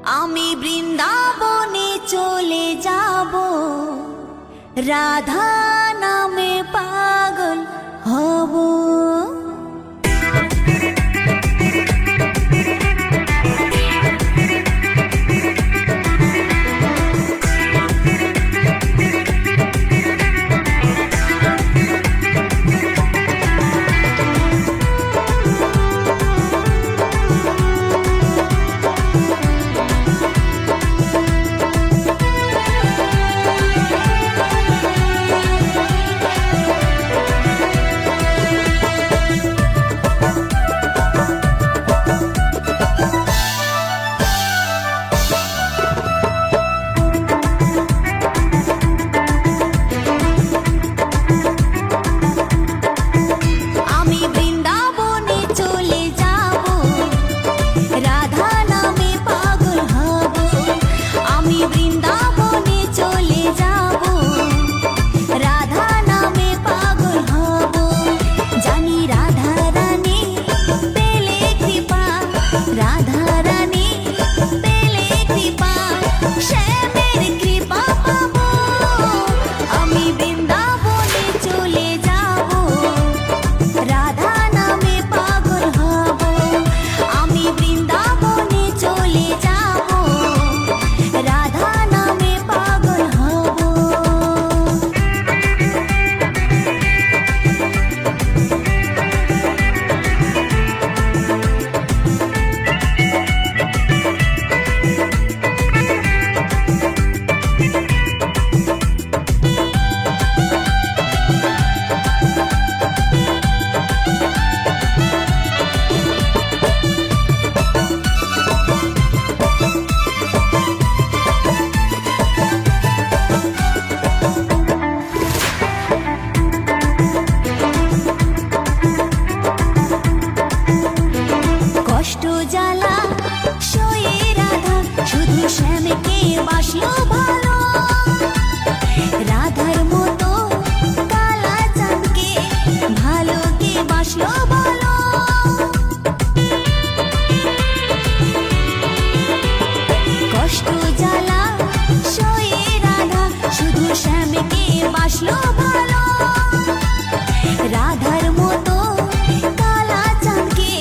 আমি বৃন্দাবনে চলে যাব, রাধা নামে পাগল হব। শ্যামকে বাসলো ভালো, রাধার মতো কালা চাঁদকে ভালো কে বাসলো ভালো। কষ্ট জ্বালা সয়ে রাধা শুধু শ্যামকে বাসলো ভালো, রাধার মতো কালা চাঁদকে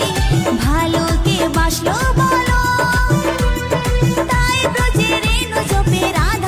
ভালো কে বাসলো ভালো। তাই ব্রজে রেণু জপে রাধা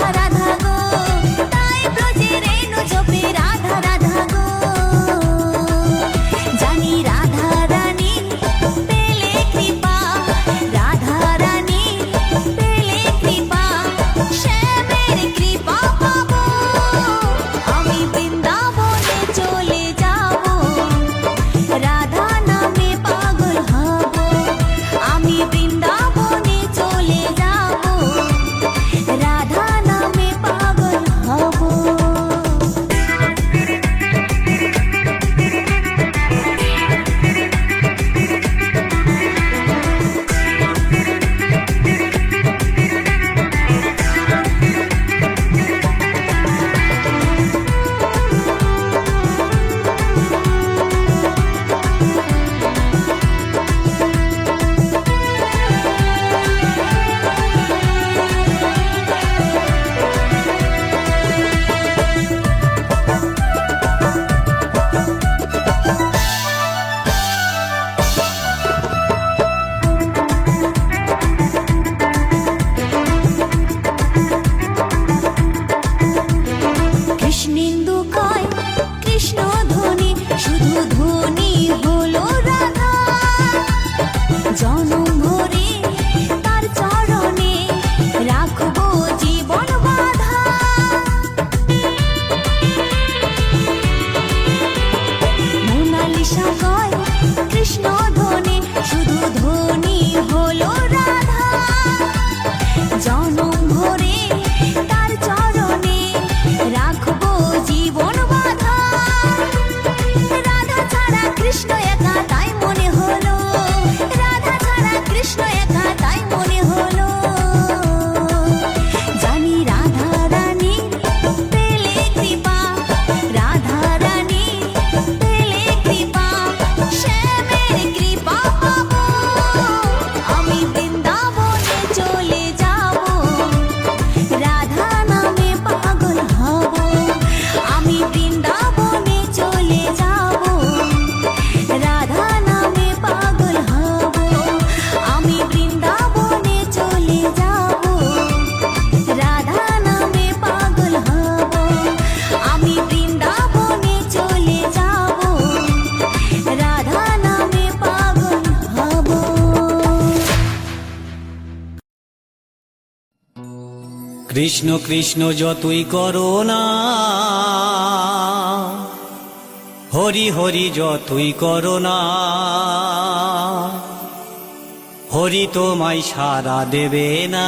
কৃষ্ণ কৃষ্ণ যতই করো না, হরি হরি যতই করো না, হরি তোমায় সাড়া দেবে না।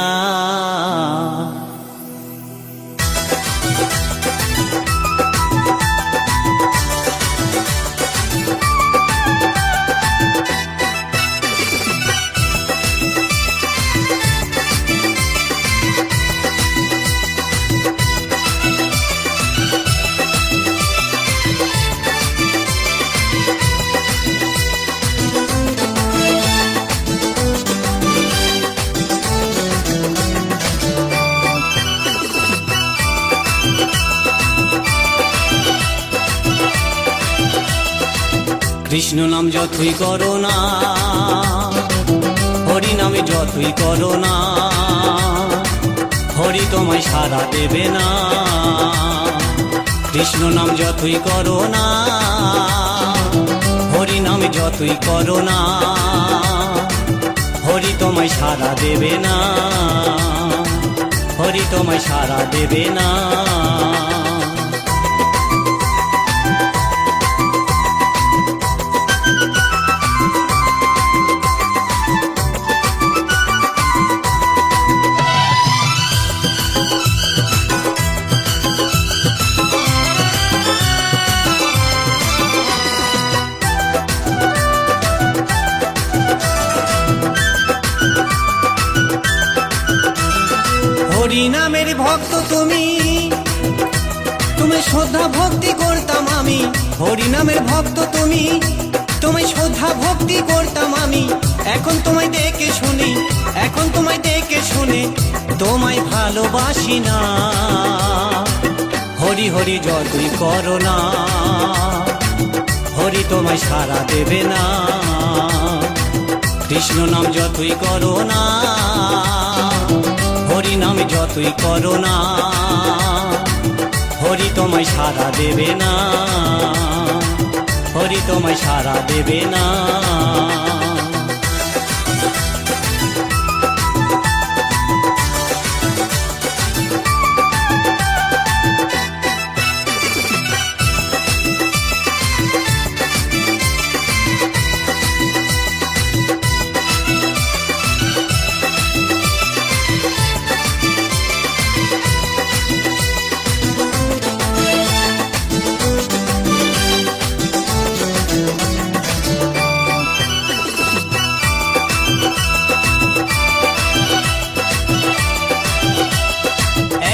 কৃষ্ণ নাম যতই করো না, হরি নামে যতই করো না, হরি তোমায় সাড়া দেবে না। কৃষ্ণ নাম যতই করো না, হরি নামে যতই করো না, হরি তোমায় সাড়া দেবে না, হরি তোমায় সাড়া দেবে না। হরি নামের ভক্ত তুমি, তুমি শ্রদ্ধা ভক্তি করতাম আমি। হরি নামের ভক্ত তুমি, তোমায় শ্রদ্ধা ভক্তি করতাম আমি। এখন তোমায় দেখে শুনি, এখন তোমায় দেখে শুনে তোমায় ভালোবাসি না। হরি হরি যতই করো না, হরি তোমায় সাড়া দেবে না। কৃষ্ণ নাম যতই করো না, হরি নামে যতই করো না, হরি তোমায় সাড়া দেবে না, হরি তোমায় সাড়া দেবে না।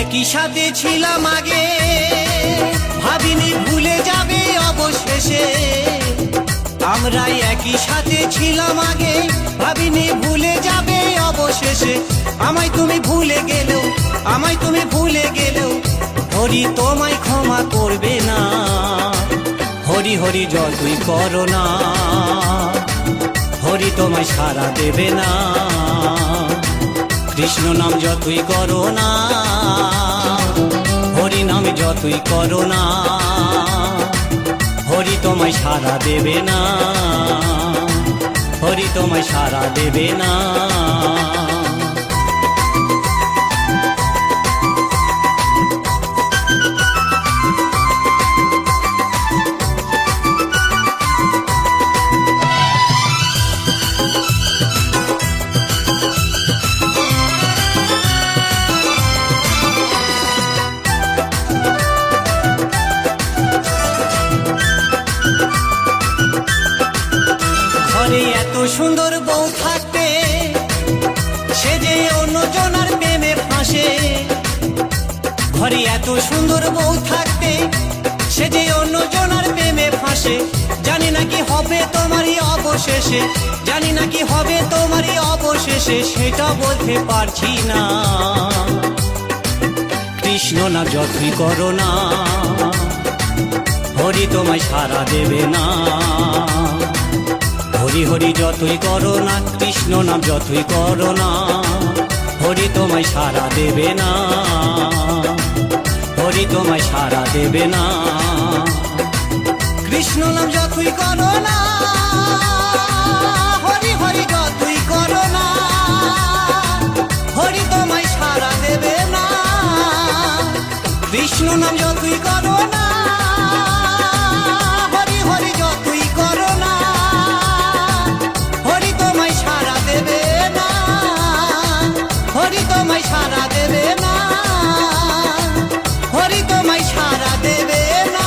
একই সাথে ছিলাম আগে, ভাবিনি ভুলে যাবে অবশেষে। আমরা একই সাথে ছিলাম আগে, ভাবিনি ভুলে যাবে অবশেষে। আমায় তুমি ভুলে গেলেও, আমায় তুমি ভুলে গেলেও, হরি তোমায় ক্ষমা করবে না। হরি হরি যতই করো না, হরি তোমায় সাড়া দেবে না। কৃষ্ণ নাম যতই করো না, হরি নামে যতই করো না, হরি তোমায় সাড়া দেবে না, হরি তোমায় সাড়া দেবে না। ঘরে এত সুন্দর বউ থাকতে, সে যে অন্যজনার প্রেমে ফাঁসে। ঘরে এত সুন্দর বউ থাকতে, সে যে অন্যজনার প্রেমে ফাঁসে। জানি না কি হবে তোমারই অবশেষে, জানি না কি হবে তোমারই অবশেষে, সেটা বলতে পারছি না। কৃষ্ণ না যতই করো না, হরি তোমায় সাড়া দেবে না। হরি হরি যতই করো না, কৃষ্ণ নাম যতই করো না, হরি তোমায় সাড়া দেবে না, হরি তোমায় সাড়া দেবে না। কৃষ্ণ নাম যতই করো না, হরি হরি যতই করো না, হরি তোমায় সাড়া দেবে না। হরি তোমায় সারা দেবে না, হরি তোমায় সারা দেবে না।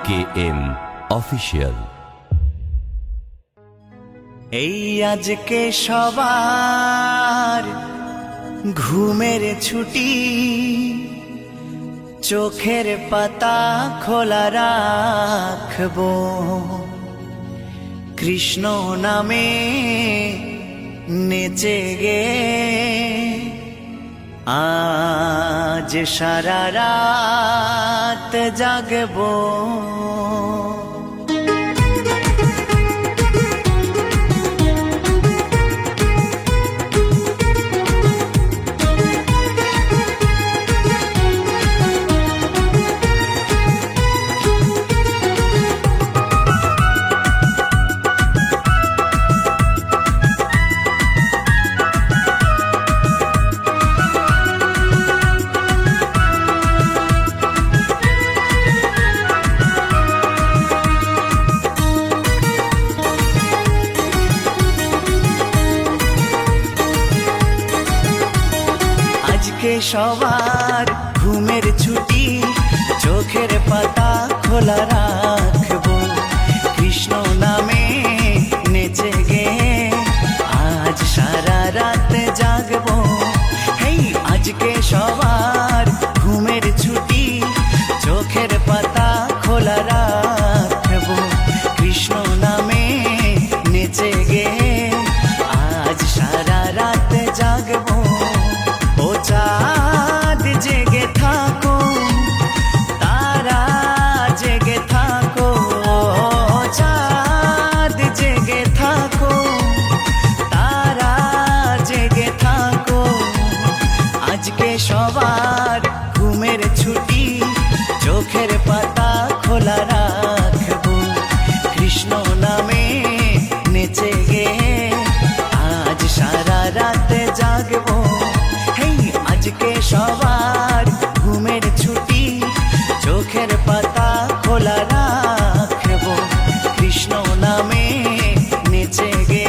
AKM official. এই আজকে সবার ঘুমের ছুটি, চোখের পাতা খোলা রাখবো, কৃষ্ণ নামে নেচে গে আজ সারা রাত জাগবো। আজকে সবার ঘুমের ছুটি, চোখের পাতা খোলা রাখবো, কৃষ্ণ নামে নেচে গে আজ সারা রাত জাগবো। হেই আজকে সবার ঘুমের ছুটি, চোখের পাতা খোলা রাখবো, কৃষ্ণ নামে নেচে গে আজ সারা রাত জাগবো। ও চাঁদ জেগে থাকো, তারা জেগে থাকো, চাঁদ জেগে থাকো, তারা জেগে থাকো। আজকে সবার ঘুমের ছুটি, চোখের পাতা খোলা রাখবো, কৃষ্ণ নামে নেচে গে আজ সারা রাত জাগবো। আজকে সবার ঘুমের ছুটি, চোখের পাতা খোলা রাখবো, কৃষ্ণ নামে নেচে গে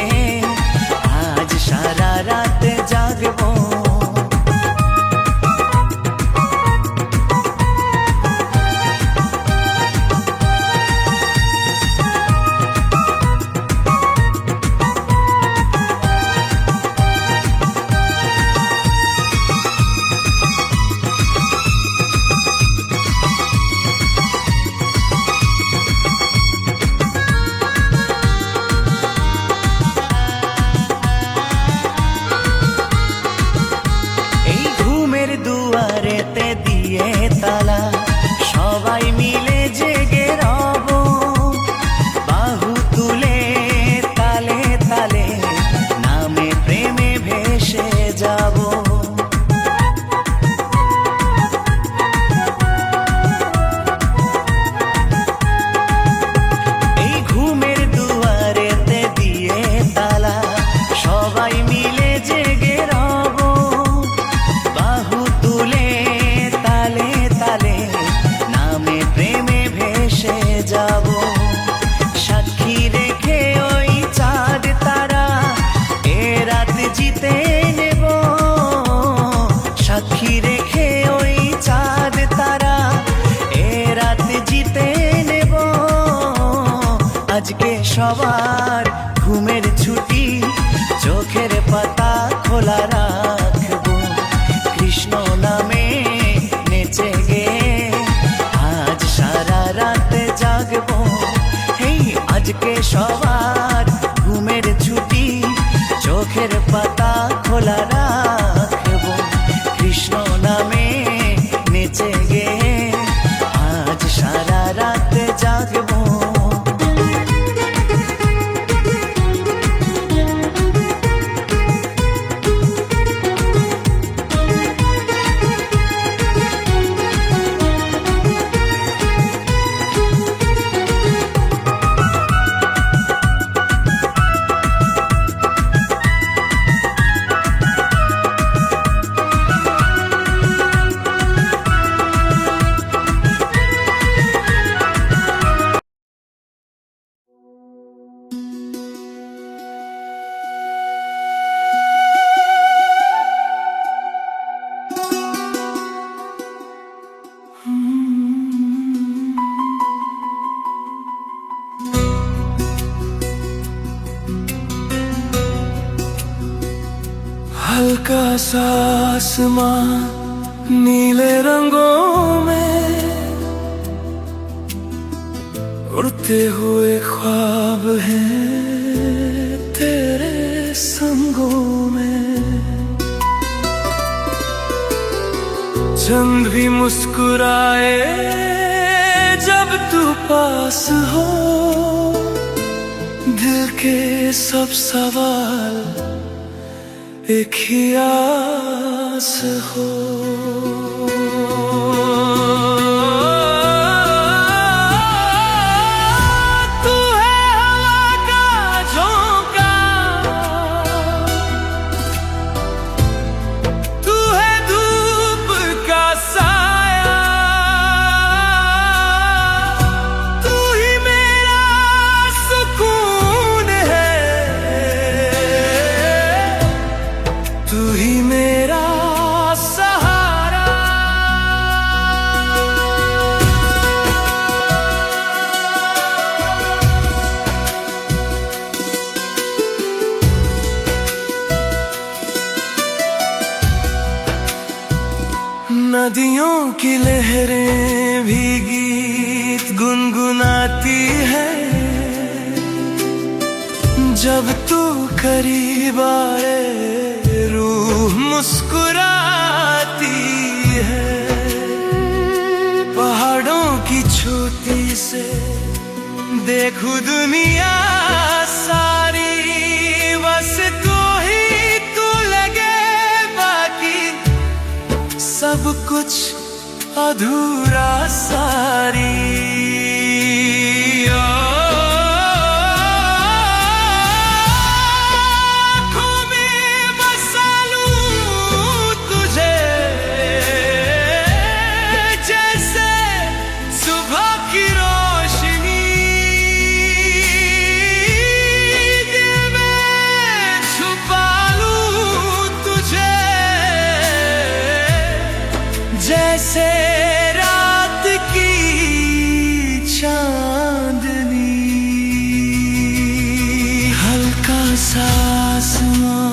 আজ সারা রাত জাগবো। দুয়ারেতে দিয়ে তালা, সবাই মিলে জেগে রব, বাহু তুলে তালে তালে নামে প্রেমে ভেসে যাব। এই ঘুমের দুয়ারেতে দিয়ে তালা, সবাই মিলে জেগে রব, বাহু তুলে তালে তালে নামে প্রেমে ভেসে যাব। সাক্ষী রেখে ওই চাঁদ তারা এ রাত জিতে নেব, সাক্ষী রেখে ওই চাঁদ তারা এ রাত জিতে নেব। আজকে সবার ঘুমের ছুটি, চোখের পাতা খোলা রাখবো, কৃষ্ণ নামে নেচে গে আজ সারা রাত জাগবো। হেই আজকে সবার ঘুমের ছুটি, চোখের পাতা খোলা রাখবো, কৃষ্ণ নামে নেচে গে আজ সারা রাত জাগবো। सा आसमां नीले रंगों में उड़ते हुए ख्वाब हैं तेरे संगों में। चंद भी मुस्कुराए जब तू पास हो, दिल के सब सवाल एक ही आस हो। तू है हवा का झोंका, तू है धूप का साया, तू ही मेरा सुकून है, तू ही मेरा सहारा। नदियों की लहरें भी गीत गुनगुनाती है जब तू करीब आए, रूह मुस्कुराती है। पहाड़ों की छूती से देखूं दुनिया सारी, बस तू ही तू लगे, बाकी सब कुछ अधूरा सारी। जैसे रात की चांदनी, हल्का सा आसमां